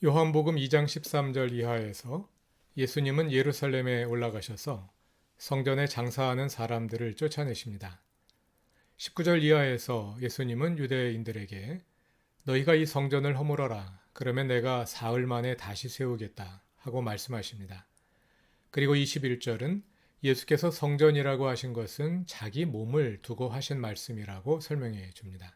요한복음 2장 13절 이하에서 예수님은 예루살렘에 올라가셔서 성전에 장사하는 사람들을 쫓아내십니다. 19절 이하에서 예수님은 유대인들에게 너희가 이 성전을 허물어라. 그러면 내가 사흘 만에 다시 세우겠다 하고 말씀하십니다. 그리고 21절은 예수께서 성전이라고 하신 것은 자기 몸을 두고 하신 말씀이라고 설명해 줍니다.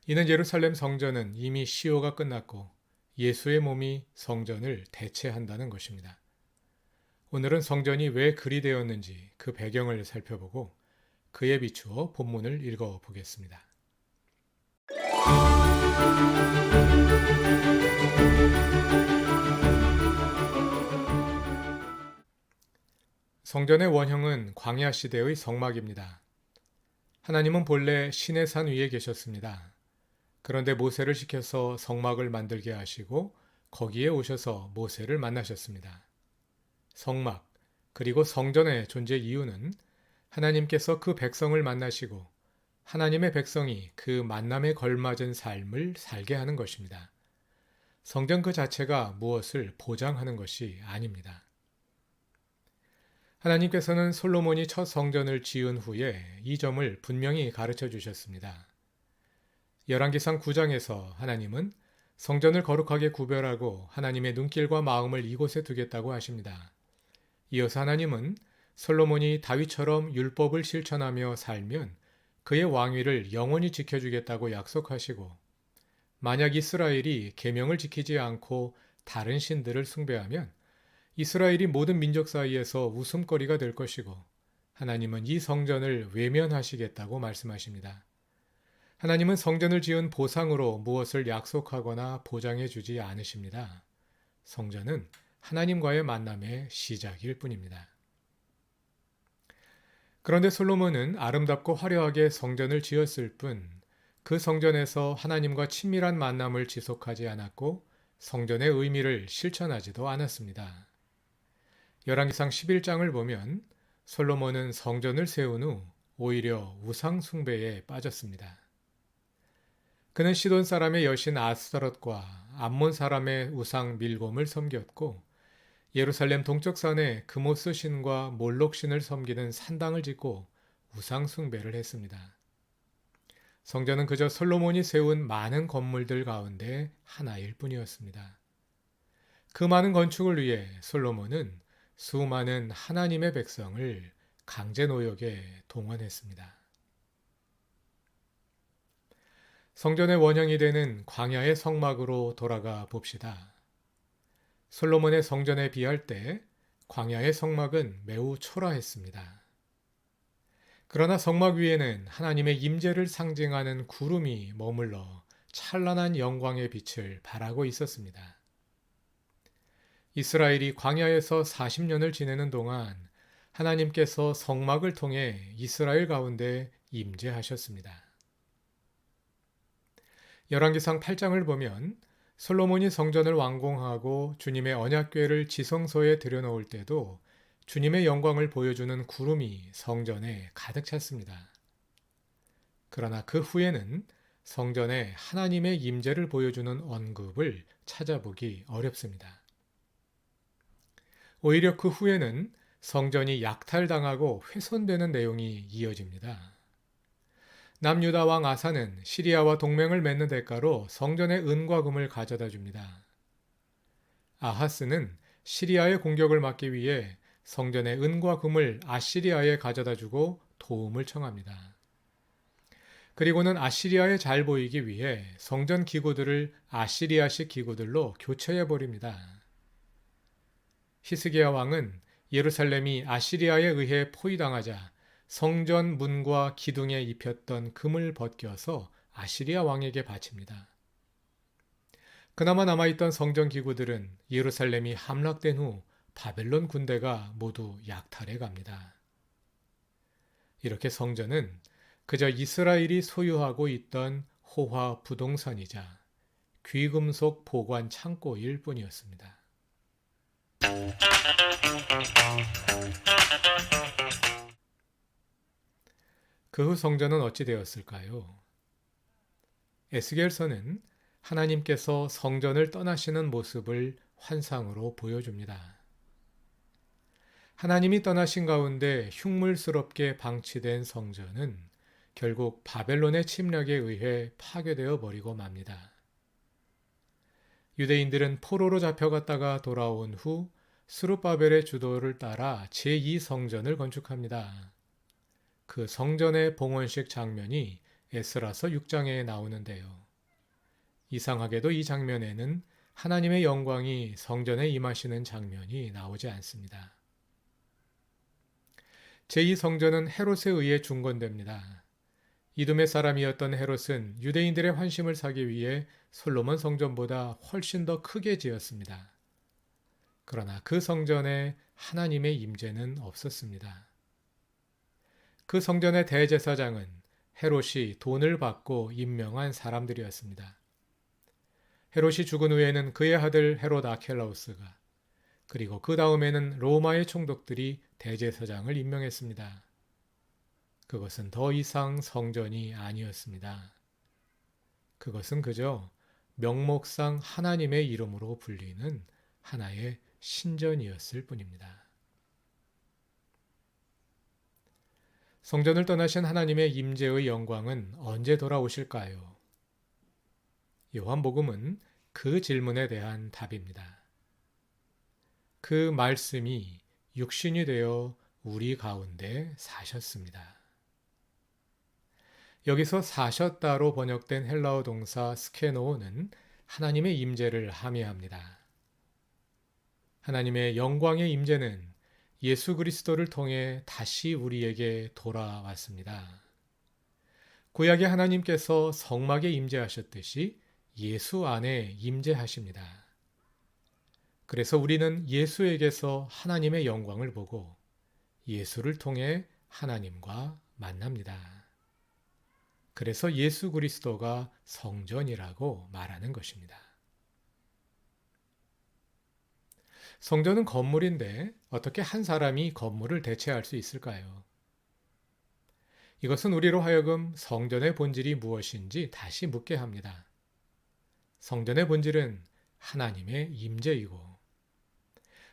이는 예루살렘 성전은 이미 시효가 끝났고 예수의 몸이 성전을 대체한다는 것입니다. 오늘은 성전이 왜 그리 되었는지 그 배경을 살펴보고 그에 비추어 본문을 읽어보겠습니다. 성전의 원형은 광야 시대의 성막입니다. 하나님은 본래 시내 산 위에 계셨습니다. 그런데 모세를 시켜서 성막을 만들게 하시고 거기에 오셔서 모세를 만나셨습니다. 성막, 그리고 성전의 존재 이유는 하나님께서 그 백성을 만나시고 하나님의 백성이 그 만남에 걸맞은 삶을 살게 하는 것입니다. 성전 그 자체가 무엇을 보장하는 것이 아닙니다. 하나님께서는 솔로몬이 첫 성전을 지은 후에 이 점을 분명히 가르쳐 주셨습니다. 열왕기상 9장에서 하나님은 성전을 거룩하게 구별하고 하나님의 눈길과 마음을 이곳에 두겠다고 하십니다. 이어서 하나님은 솔로몬이 다윗처럼 율법을 실천하며 살면 그의 왕위를 영원히 지켜주겠다고 약속하시고 만약 이스라엘이 계명을 지키지 않고 다른 신들을 숭배하면 이스라엘이 모든 민족 사이에서 웃음거리가 될 것이고 하나님은 이 성전을 외면하시겠다고 말씀하십니다. 하나님은 성전을 지은 보상으로 무엇을 약속하거나 보장해 주지 않으십니다. 성전은 하나님과의 만남의 시작일 뿐입니다. 그런데 솔로몬은 아름답고 화려하게 성전을 지었을 뿐 그 성전에서 하나님과 친밀한 만남을 지속하지 않았고 성전의 의미를 실천하지도 않았습니다. 열왕기상 11장을 보면 솔로몬은 성전을 세운 후 오히려 우상 숭배에 빠졌습니다. 그는 시돈 사람의 여신 아스타롯과 암몬 사람의 우상 밀곰을 섬겼고 예루살렘 동쪽 산에 그모스 신과 몰록 신을 섬기는 산당을 짓고 우상 숭배를 했습니다. 성전은 그저 솔로몬이 세운 많은 건물들 가운데 하나일 뿐이었습니다. 그 많은 건축을 위해 솔로몬은 수많은 하나님의 백성을 강제 노역에 동원했습니다. 성전의 원형이 되는 광야의 성막으로 돌아가 봅시다. 솔로몬의 성전에 비할 때 광야의 성막은 매우 초라했습니다. 그러나 성막 위에는 하나님의 임재를 상징하는 구름이 머물러 찬란한 영광의 빛을 발하고 있었습니다. 이스라엘이 광야에서 40년을 지내는 동안 하나님께서 성막을 통해 이스라엘 가운데 임재하셨습니다. 열왕기상 8장을 보면 솔로몬이 성전을 완공하고 주님의 언약궤를 지성소에 들여놓을 때도 주님의 영광을 보여주는 구름이 성전에 가득 찼습니다. 그러나 그 후에는 성전에 하나님의 임재를 보여주는 언급을 찾아보기 어렵습니다. 오히려 그 후에는 성전이 약탈당하고 훼손되는 내용이 이어집니다. 남유다 왕 아사는 시리아와 동맹을 맺는 대가로 성전의 은과 금을 가져다 줍니다. 아하스는 시리아의 공격을 막기 위해 성전의 은과 금을 아시리아에 가져다 주고 도움을 청합니다. 그리고는 아시리아에 잘 보이기 위해 성전 기구들을 아시리아식 기구들로 교체해 버립니다. 히스기야 왕은 예루살렘이 아시리아에 의해 포위당하자 성전 문과 기둥에 입혔던 금을 벗겨서 아시리아 왕에게 바칩니다. 그나마 남아있던 성전 기구들은 예루살렘이 함락된 후 바벨론 군대가 모두 약탈해 갑니다. 이렇게 성전은 그저 이스라엘이 소유하고 있던 호화 부동산이자 귀금속 보관 창고일 뿐이었습니다. 그 후 성전은 어찌 되었을까요? 에스겔서는 하나님께서 성전을 떠나시는 모습을 환상으로 보여줍니다. 하나님이 떠나신 가운데 흉물스럽게 방치된 성전은 결국 바벨론의 침략에 의해 파괴되어 버리고 맙니다. 유대인들은 포로로 잡혀갔다가 돌아온 후 스룹바벨의 주도를 따라 제2성전을 건축합니다. 그 성전의 봉헌식 장면이 에스라서 6장에 나오는데요. 이상하게도 이 장면에는 하나님의 영광이 성전에 임하시는 장면이 나오지 않습니다. 제2성전은 헤롯에 의해 중건됩니다. 이둠의 사람이었던 헤롯은 유대인들의 환심을 사기 위해 솔로몬 성전보다 훨씬 더 크게 지었습니다. 그러나 그 성전에 하나님의 임재는 없었습니다. 그 성전의 대제사장은 헤롯이 돈을 받고 임명한 사람들이었습니다. 헤롯이 죽은 후에는 그의 아들 헤롯 아켈라우스가, 그리고 그 다음에는 로마의 총독들이 대제사장을 임명했습니다. 그것은 더 이상 성전이 아니었습니다. 그것은 그저 명목상 하나님의 이름으로 불리는 하나의 신전이었을 뿐입니다. 성전을 떠나신 하나님의 임재의 영광은 언제 돌아오실까요? 요한복음은 그 질문에 대한 답입니다. 그 말씀이 육신이 되어 우리 가운데 사셨습니다. 여기서 사셨다로 번역된 헬라어 동사 스케노는 하나님의 임재를 함의합니다. 하나님의 영광의 임재는 예수 그리스도를 통해 다시 우리에게 돌아왔습니다. 구약의 하나님께서 성막에 임재하셨듯이 예수 안에 임재하십니다. 그래서 우리는 예수에게서 하나님의 영광을 보고 예수를 통해 하나님과 만납니다. 그래서 예수 그리스도가 성전이라고 말하는 것입니다. 성전은 건물인데 어떻게 한 사람이 건물을 대체할 수 있을까요? 이것은 우리로 하여금 성전의 본질이 무엇인지 다시 묻게 합니다. 성전의 본질은 하나님의 임재이고,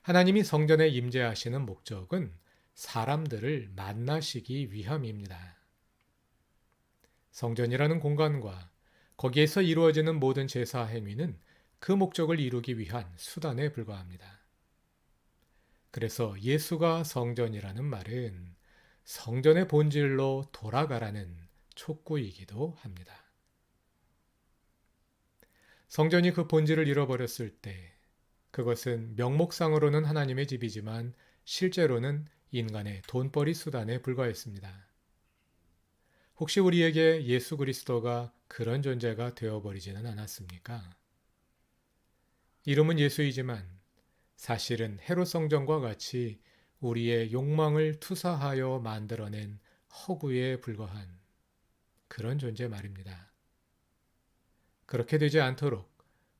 하나님이 성전에 임재하시는 목적은 사람들을 만나시기 위함입니다. 성전이라는 공간과 거기에서 이루어지는 모든 제사 행위는 그 목적을 이루기 위한 수단에 불과합니다. 그래서 예수가 성전이라는 말은 성전의 본질로 돌아가라는 촉구이기도 합니다. 성전이 그 본질을 잃어버렸을 때 그것은 명목상으로는 하나님의 집이지만 실제로는 인간의 돈벌이 수단에 불과했습니다. 혹시 우리에게 예수 그리스도가 그런 존재가 되어버리지는 않았습니까? 이름은 예수이지만 사실은 헤롯 성전과 같이 우리의 욕망을 투사하여 만들어낸 허구에 불과한 그런 존재 말입니다. 그렇게 되지 않도록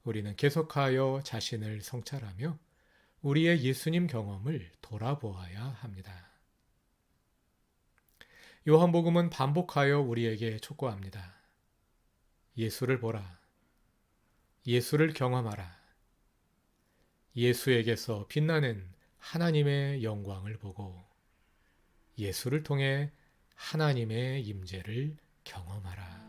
우리는 계속하여 자신을 성찰하며 우리의 예수님 경험을 돌아보아야 합니다. 요한복음은 반복하여 우리에게 촉구합니다. 예수를 보라. 예수를 경험하라. 예수에게서 빛나는 하나님의 영광을 보고 예수를 통해 하나님의 임재를 경험하라.